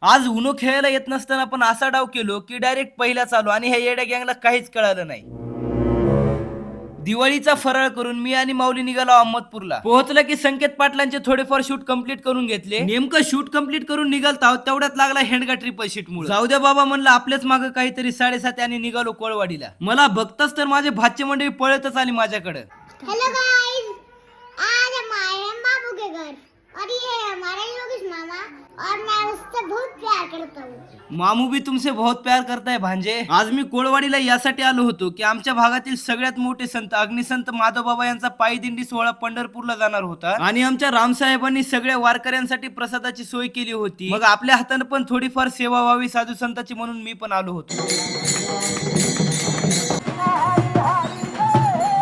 आज उनो खेळायला येत नसताना पण असा डाव केलो की डायरेक्ट पहिला चालू आणि ह्या येड्या गँगला काहीच कळालं नाही. दिवाळीचा फराळ करून मी आणि माऊली निघालो अहमदपूरला. पोहोचलं की संकेत पाटलांचे थोडेफार शूट कंप्लीट करून घेतले. नेमकं शूट कंप्लीट करून निघालत आहोत तेवढ्यात लागला हेंडगा ट्रिपल शीट मुळे. जाऊ द्या बाबा म्हणलं, आपल्याच मागे काहीतरी 7:30 आणि निघालो कोळवाडीला. मला बघताच तर माझे भाच्य मंडळी पळतच आली माझ्याकडे. हेलो गाइस, आज हम आए हैं मामू के घर और ये है हमारा योगेश मामा और मैं उससे बहुत प्यार करता हूँ. मामू भी तुमसे बहुत प्यार करता है भांजे. आज मी कोळवाडीला यासाठी आलो होतो की आमच्या भागातील सगळ्यात मोठे संत अग्निसंत माधवबाबा यांचा पायी दिंडी सोहळा पंढरपूरला जाणार होता आणि आमच्या रामसाहेबांनी सगळ्या वारकऱ्यांसाठी प्रसादाची सोय केली होती. मग आपल्या हाताने पण थोडीफार सेवा व्हावी साधू संतांची म्हणून मी पण आलो होतो.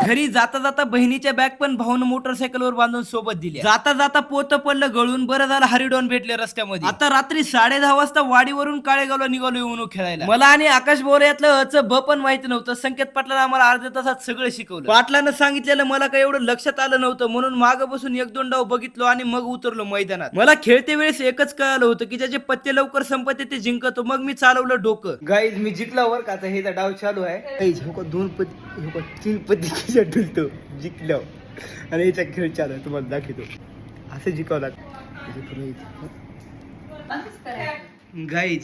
घरी जाता जाता बहिणीच्या बॅग पण भाऊन मोटरसायकलवर बांधून सोबत दिली. जाता जाता पोत पडलं गळून. बरं झालं हरिडॉन भेटले रस्त्यामध्ये. आता रात्री 10:30 वाजता वाडीवरून काळेगावला निघालो उनो खेळायला. मला आणि आकाश बोरे यातलं अच ब पण माहिती नव्हतं. संकेत पाटलाला आम्हाला अर्ध्या तासात सगळं शिकवलं. पाटलानं सांगितलेलं मला काही एवढं लक्षात आलं नव्हतं म्हणून माग बसून 1-2 डाव बघितलो आणि मग उतरलो मैदानात. मला खेळते वेळेस एकच कळालं होतं की ज्याचे पत्ते लवकर संपते ते जिंकतो. मग मी चालवलं डोकं. गाईज मी जिंकला वर का आता हे डाव चालू आहे. 3 पत्ती ढुलतो जिंकलो आणि याचा खेळ चालू आहे. तुम्हाला दाखवतो असं जिंकावं लागतं. गाईज